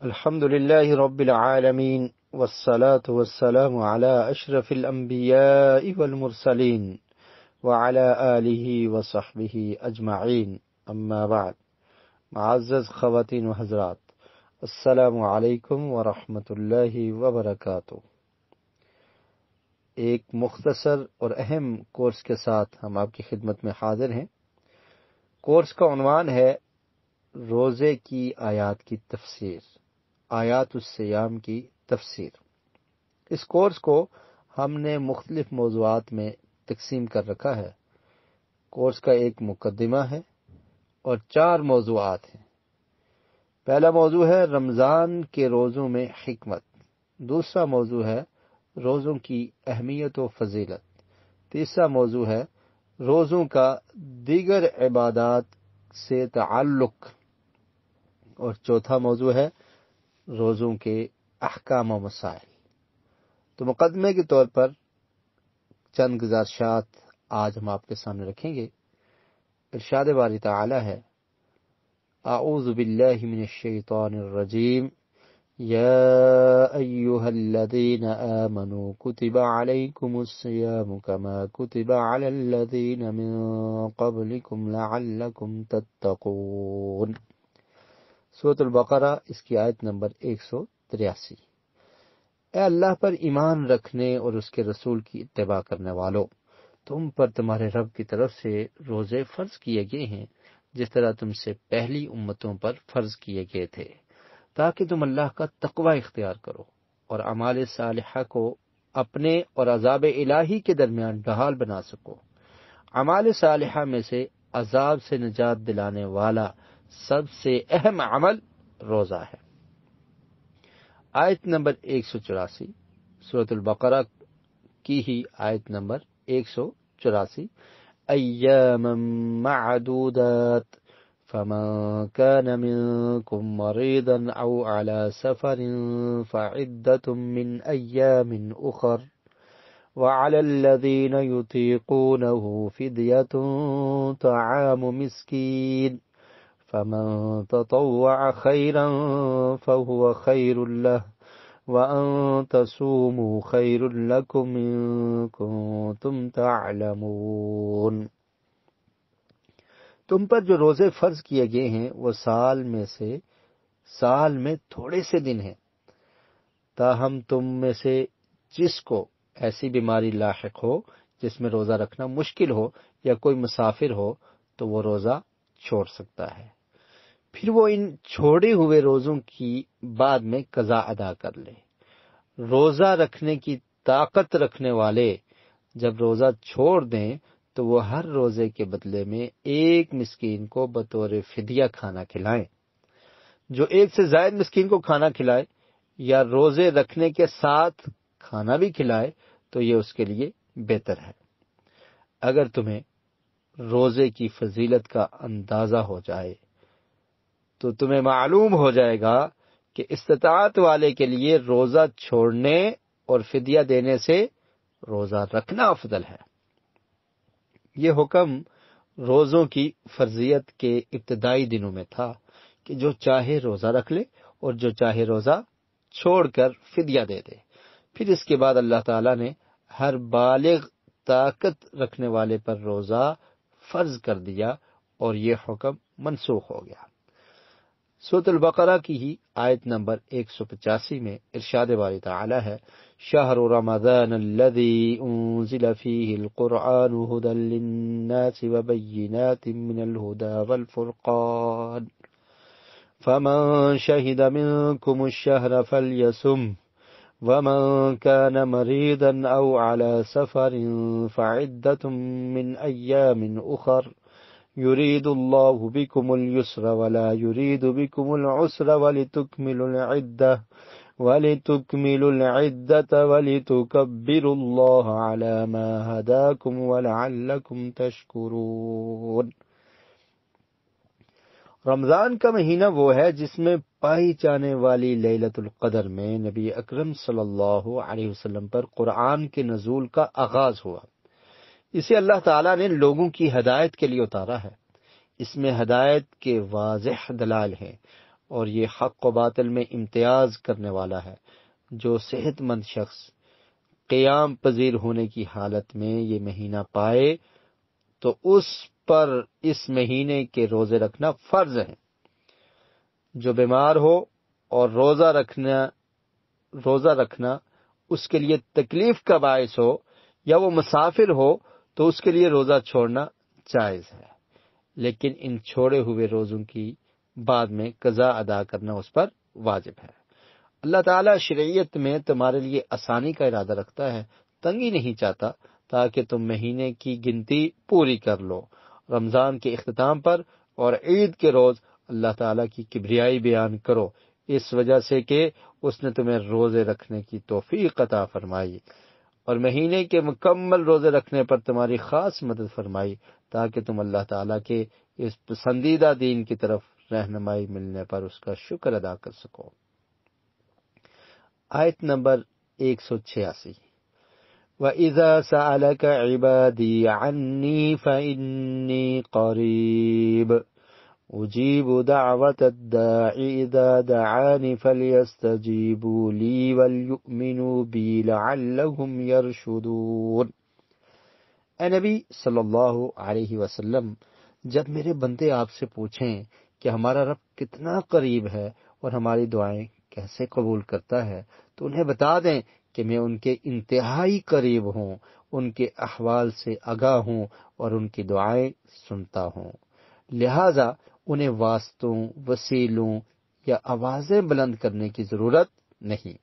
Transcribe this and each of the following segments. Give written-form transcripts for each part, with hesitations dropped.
الحمد لله رب العالمين والصلاة والسلام على أشرف الأنبياء والمرسلين وعلى آله وصحبه أجمعين اما بعد. معزز خواتین و حضرات، السلام علیکم ورحمۃ اللہ وبرکاتہ۔ ایک مختصر اور اہم کورس کے ساتھ ہم آپ کی خدمت میں حاضر ہیں۔ کورس کا عنوان ہے روزے کی آیات کی تفسیر، آیات الصیام کی تفسیر۔ اس کورس کو ہم نے مختلف موضوعات میں تقسیم کر رکھا ہے۔ کورس کا ایک مقدمہ ہے اور 4 موضوعات ہیں۔ پہلا موضوع ہے رمضان کے روزوں میں حکمت، دوسرا موضوع ہے روزوں کی اہمیت و فضیلت، تیسرا موضوع ہے روزوں کا دیگر عبادات سے تعلق، اور چوتھا موضوع ہے روزوں کے احکام و مسائل۔ تو مقدمے کے طور پر چند گزارشات آج ہم آپ کے سامنے رکھیں گے۔ ارشاد باری تعالی ہے، اعوذ باللہ من الشیطان الرجیم، یا ایہا الذین آمنوا کتب علیکم الصیام کما کتب علی الذین من قبلکم لعلکم تتقون۔ سورۃ البقرہ، اس کی آیت نمبر 183۔ اے اللہ پر ایمان رکھنے اور اس کے رسول کی اتباع کرنے والو، تم پر تمہارے رب کی طرف سے روزے فرض کیے گئے ہیں جس طرح تم سے پہلی امتوں پر فرض کیے گئے تھے، تاکہ تم اللہ کا تقوی اختیار کرو اور اعمال صالحہ کو اپنے اور عذاب الہی کے درمیان ڈھال بنا سکو۔ اعمال صالحہ میں سے عذاب سے نجات دلانے والا سب سے اہم عمل روزہ ہے۔ آیت نمبر 184، سورۃ البقرہ کی ہی آیت نمبر 184، ایاما معدودات فمن كان منكم مريضا او على سفر فعدة من ايام اخر وعلى الذين يطيقونه فدية طعام مسكين فمن تطوع خيرا فهو خير له وأن تصوموا خير لكم إن كنتم تعلمون۔ تم پر جو روزے فرض کیے گئے ہیں وہ سال میں تھوڑے سے دن ہیں، تاہم تم میں سے جس کو ایسی بیماری لاحق ہو جس میں روزہ رکھنا مشکل ہو یا کوئی مسافر ہو تو وہ روزہ چھوڑ سکتا ہے، پھر وہ ان چھوڑے ہوئے روزوں کی بعد میں قضا ادا کر لے۔ روزہ رکھنے کی طاقت رکھنے والے جب روزہ چھوڑ دیں تو وہ ہر روزے کے بدلے میں ایک مسکین کو بطور فدیہ کھانا کھلائیں۔ جو ایک سے زائد مسکین کو کھانا کھلائے یا روزے رکھنے کے ساتھ کھانا بھی کھلائے تو یہ اس کے لیے بہتر ہے۔ اگر تمہیں روزے کی فضیلت کا اندازہ ہو جائے تو تمہیں معلوم ہو جائے گا کہ استطاعت والے کے لیے روزہ چھوڑنے اور فدیہ دینے سے روزہ رکھنا افضل ہے۔ یہ حکم روزوں کی فرضیت کے ابتدائی دنوں میں تھا کہ جو چاہے روزہ رکھ لے اور جو چاہے روزہ چھوڑ کر فدیہ دے دے۔ پھر اس کے بعد اللہ تعالیٰ نے ہر بالغ طاقت رکھنے والے پر روزہ فرض کر دیا اور یہ حکم منسوخ ہو گیا۔ سورۃ البقرہ کی ہی آیت نمبر 185 میں ارشاد باری تعالی ہے، شہر رمضان الذی انزل فیہ القرآن ھدی للناس وبینات من الھدی والفرقان فمن شہد منکم الشہر فلیصم ومن كان مريضا او على سفر فعدة من ایام اخر يريد الله بكم اليسر ولا يريد بكم العسر ولتكملوا العدة ولتكبروا الله على ما هداكم ولعلكم تشكرون۔ رمضان کا مہینہ وہ ہے جس میں پائی جانے والی لیلۃ القدر میں نبی اکرم صلی اللہ علیہ وسلم پر قرآن کے نزول کا آغاز ہوا۔ اسے اللہ تعالیٰ نے لوگوں کی ہدایت کے لیے اتارا ہے۔ اس میں ہدایت کے واضح دلائل ہیں اور یہ حق و باطل میں امتیاز کرنے والا ہے۔ جو صحت مند شخص قیام پذیر ہونے کی حالت میں یہ مہینہ پائے تو اس پر اس مہینے کے روزے رکھنا فرض ہے۔ جو بیمار ہو اور روزہ رکھنا اس کے لیے تکلیف کا باعث ہو یا وہ مسافر ہو تو اس کے لیے روزہ چھوڑنا جائز ہے، لیکن ان چھوڑے ہوئے روزوں کی بعد میں قضا ادا کرنا اس پر واجب ہے۔ اللہ تعالیٰ شریعت میں تمہارے لیے آسانی کا ارادہ رکھتا ہے، تنگی نہیں چاہتا، تاکہ تم مہینے کی گنتی پوری کر لو۔ رمضان کے اختتام پر اور عید کے روز اللہ تعالیٰ کی کبریائی بیان کرو، اس وجہ سے کہ اس نے تمہیں روزے رکھنے کی توفیق عطا فرمائی اور مہینے کے مکمل روزے رکھنے پر تمہاری خاص مدد فرمائی، تاکہ تم اللہ تعالیٰ کے اس پسندیدہ دین کی طرف رہنمائی ملنے پر اس کا شکر ادا کر سکو۔ آیت نمبر 186۔ وَإِذَا سَأَلَكَ عِبَادِي عَنِّي فَإِنِّي قَرِيبٌ أُجِيبُ دَعْوَةَ الدَّاعِ إِذَا دَعَانِ فَلْيَسْتَجِيبُوا لِي وَلْيُؤْمِنُوا بِي لَعَلَّهُمْ يَرْشُدُونَ۔ اے نبی صلی اللہ علیہ وسلم، جب میرے بندے آپ سے پوچھیں کہ ہمارا رب کتنا قریب ہے اور ہماری دعائیں کیسے قبول کرتا ہے، تو انہیں بتا دیں کہ میں ان کے انتہائی قریب ہوں، ان کے احوال سے آگاہ ہوں اور ان کی دعائیں سنتا ہوں، لہذا انہیں واسطوں، وسیلوں یا آوازیں بلند کرنے کی ضرورت نہیں۔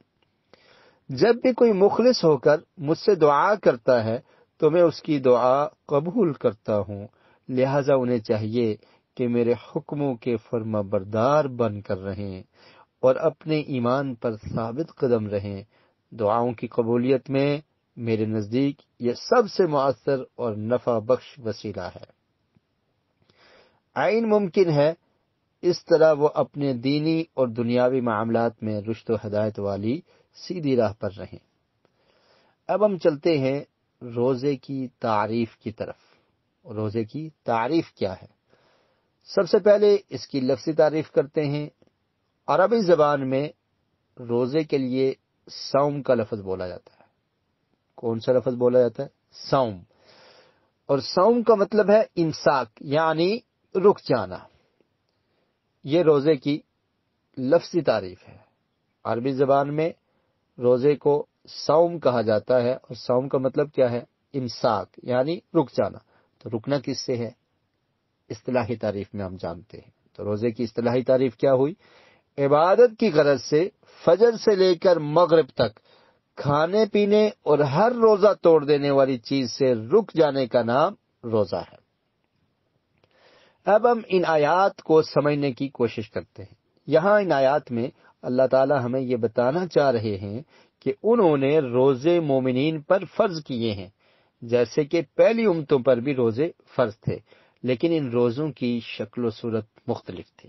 جب بھی کوئی مخلص ہو کر مجھ سے دعا کرتا ہے تو میں اس کی دعا قبول کرتا ہوں، لہذا انہیں چاہیے کہ میرے حکموں کے فرما بردار بن کر رہیں اور اپنے ایمان پر ثابت قدم رہیں۔ دعاؤں کی قبولیت میں میرے نزدیک یہ سب سے مؤثر اور نفع بخش وسیلہ ہے۔ عین ممکن ہے اس طرح وہ اپنے دینی اور دنیاوی معاملات میں رشد و ہدایت والی سیدھی راہ پر رہیں۔ اب ہم چلتے ہیں روزے کی تعریف کی طرف۔ روزے کی تعریف کیا ہے؟ سب سے پہلے اس کی لفظی تعریف کرتے ہیں۔ عربی زبان میں روزے کے لیے صوم کا لفظ بولا جاتا ہے۔ کون سا لفظ بولا جاتا ہے؟ صوم۔ اور صوم کا مطلب ہے امساک، یعنی رک جانا۔ یہ روزے کی لفظی تعریف ہے۔ عربی زبان میں روزے کو صوم کہا جاتا ہے، اور صوم کا مطلب کیا ہے؟ امساک، یعنی رک جانا۔ تو رکنا کس سے ہے؟ اصطلاحی تعریف میں ہم جانتے ہیں۔ تو روزے کی اصطلاحی تعریف کیا ہوئی؟ عبادت کی غرض سے فجر سے لے کر مغرب تک کھانے پینے اور ہر روزہ توڑ دینے والی چیز سے رک جانے کا نام روزہ ہے۔ اب ہم ان آیات کو سمجھنے کی کوشش کرتے ہیں۔ یہاں ان آیات میں اللہ تعالی ہمیں یہ بتانا چاہ رہے ہیں کہ انہوں نے روزے مومنین پر فرض کیے ہیں، جیسے کہ پہلی امتوں پر بھی روزے فرض تھے، لیکن ان روزوں کی شکل و صورت مختلف تھی،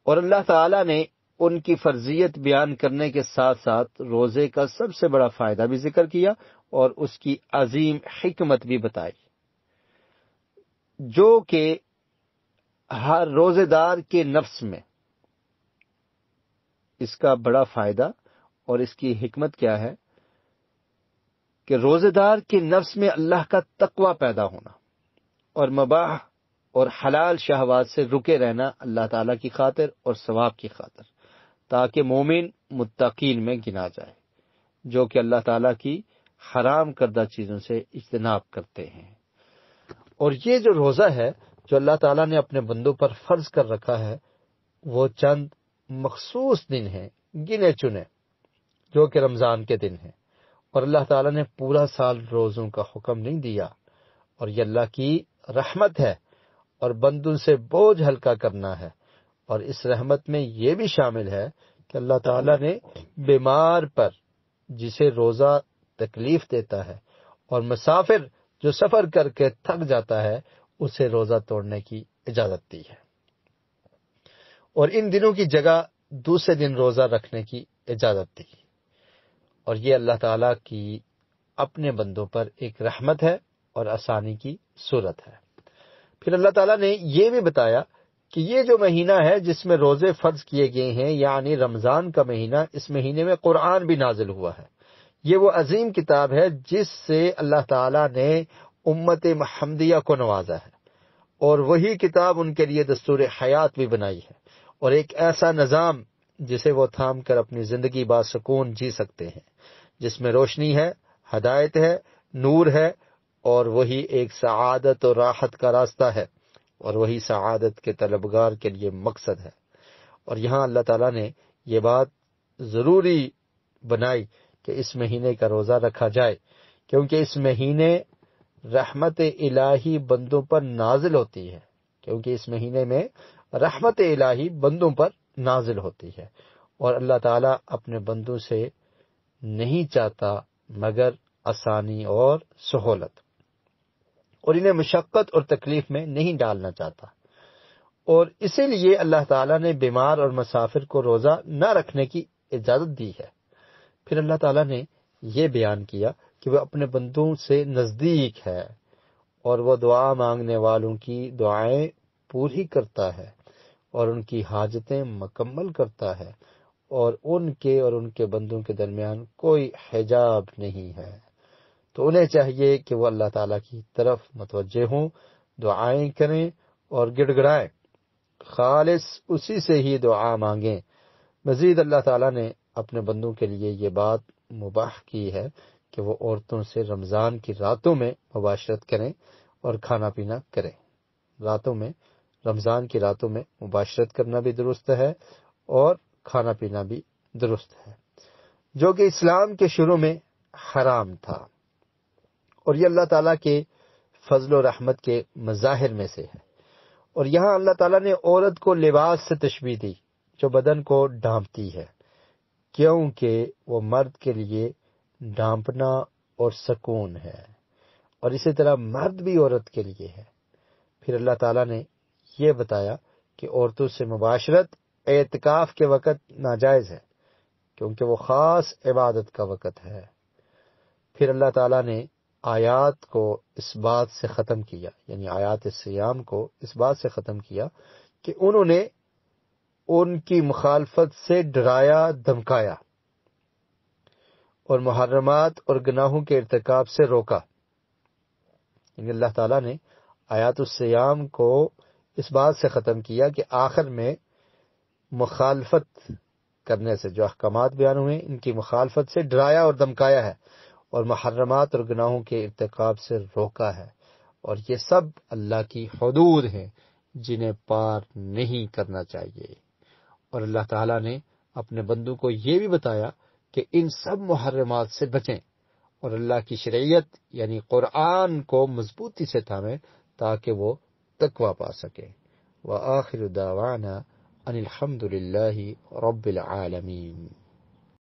اور اللہ تعالی نے ان کی فرضیت بیان کرنے کے ساتھ ساتھ روزے کا سب سے بڑا فائدہ بھی ذکر کیا اور اس کی عظیم حکمت بھی بتائی، جو کہ ہر روزے دار کے نفس میں اس کا بڑا فائدہ اور اس کی حکمت کیا ہے کہ روزے دار کے نفس میں اللہ کا تقوی پیدا ہونا اور مباح اور حلال شہوات سے رکے رہنا اللہ تعالیٰ کی خاطر اور ثواب کی خاطر، تاکہ مومن متقین میں گنا جائے، جو کہ اللہ تعالیٰ کی حرام کردہ چیزوں سے اجتناب کرتے ہیں۔ اور یہ جو روزہ ہے جو اللہ تعالیٰ نے اپنے بندوں پر فرض کر رکھا ہے، وہ چند مخصوص دن ہیں، گنے چنے، جو کہ رمضان کے دن ہیں، اور اللہ تعالیٰ نے پورا سال روزوں کا حکم نہیں دیا، اور یہ اللہ کی رحمت ہے اور بندوں سے بوجھ ہلکا کرنا ہے۔ اور اس رحمت میں یہ بھی شامل ہے کہ اللہ تعالیٰ نے بیمار پر جسے روزہ تکلیف دیتا ہے اور مسافر جو سفر کر کے تھک جاتا ہے اسے روزہ توڑنے کی اجازت دی ہے، اور ان دنوں کی جگہ دوسرے دن روزہ رکھنے کی اجازت دی، اور یہ اللہ تعالیٰ کی اپنے بندوں پر ایک رحمت ہے اور آسانی کی صورت ہے۔ پھر اللہ تعالیٰ نے یہ بھی بتایا کہ یہ جو مہینہ ہے جس میں روزے فرض کیے گئے ہیں، یعنی رمضان کا مہینہ، اس مہینے میں قرآن بھی نازل ہوا ہے۔ یہ وہ عظیم کتاب ہے جس سے اللہ تعالیٰ نے امت محمدیہ کو نوازا ہے، اور وہی کتاب ان کے لیے دستور حیات بھی بنائی ہے، اور ایک ایسا نظام جسے وہ تھام کر اپنی زندگی باسکون جی سکتے ہیں، جس میں روشنی ہے، ہدایت ہے، نور ہے، اور وہی ایک سعادت اور راحت کا راستہ ہے، اور وہی سعادت کے طلبگار کے لیے مقصد ہے۔ اور یہاں اللہ تعالیٰ نے یہ بات ضروری بنائی کہ اس مہینے کا روزہ رکھا جائے، کیونکہ اس مہینے رحمت الہی بندوں پر نازل ہوتی ہے، کیونکہ اس مہینے میں رحمت الہی بندوں پر نازل ہوتی ہے، اور اللہ تعالیٰ اپنے بندوں سے نہیں چاہتا مگر آسانی اور سہولت، اور انہیں مشقت اور تکلیف میں نہیں ڈالنا چاہتا، اور اسی لیے اللہ تعالیٰ نے بیمار اور مسافر کو روزہ نہ رکھنے کی اجازت دی ہے۔ پھر اللہ تعالیٰ نے یہ بیان کیا کہ وہ اپنے بندوں سے نزدیک ہے، اور وہ دعا مانگنے والوں کی دعائیں پوری کرتا ہے، اور ان کی حاجتیں مکمل کرتا ہے، اور ان کے بندوں کے درمیان کوئی حجاب نہیں ہے۔ تو انہیں چاہیے کہ وہ اللہ تعالیٰ کی طرف متوجہ ہوں، دعائیں کریں اور گڑ گڑائیں، خالص اسی سے ہی دعا مانگیں۔ مزید اللہ تعالیٰ نے اپنے بندوں کے لیے یہ بات مباح کی ہے کہ وہ عورتوں سے رمضان کی راتوں میں مباشرت کریں اور کھانا پینا کریں۔ رمضان کی راتوں میں مباشرت کرنا بھی درست ہے اور کھانا پینا بھی درست ہے، جو کہ اسلام کے شروع میں حرام تھا، اور یہ اللہ تعالیٰ کے فضل و رحمت کے مظاہر میں سے ہے۔ اور یہاں اللہ تعالیٰ نے عورت کو لباس سے تشبیہ دی جو بدن کو ڈھانپتی ہے، کیونکہ وہ مرد کے لیے ڈھانپنا اور سکون ہے، اور اسی طرح مرد بھی عورت کے لیے ہے۔ پھر اللہ تعالیٰ نے یہ بتایا کہ عورتوں سے مباشرت اعتکاف کے وقت ناجائز ہے، کیونکہ وہ خاص عبادت کا وقت ہے۔ پھر اللہ تعالیٰ نے آیات کو اس بات سے ختم کیا، یعنی آیات الصیام کو اس بات سے ختم کیا کہ انہوں نے ان کی مخالفت سے ڈرایا دھمکایا، اور محرمات اور گناہوں کے ارتکاب سے روکا۔ یعنی اللہ تعالیٰ نے آیات الصیام کو اس بات سے ختم کیا کہ آخر میں مخالفت کرنے سے جو احکامات بیان ہوئے ان کی مخالفت سے ڈرایا اور دھمکایا ہے، اور محرمات اور گناہوں کے ارتکاب سے روکا ہے، اور یہ سب اللہ کی حدود ہیں جنہیں پار نہیں کرنا چاہیے۔ اور اللہ تعالیٰ نے اپنے بندوں کو یہ بھی بتایا کہ ان سب محرمات سے بچیں اور اللہ کی شریعت یعنی قرآن کو مضبوطی سے تھامیں تاکہ وہ تقویٰ پا سکیں۔ وآخر دعوانا ان الحمد للہ رب العالمین۔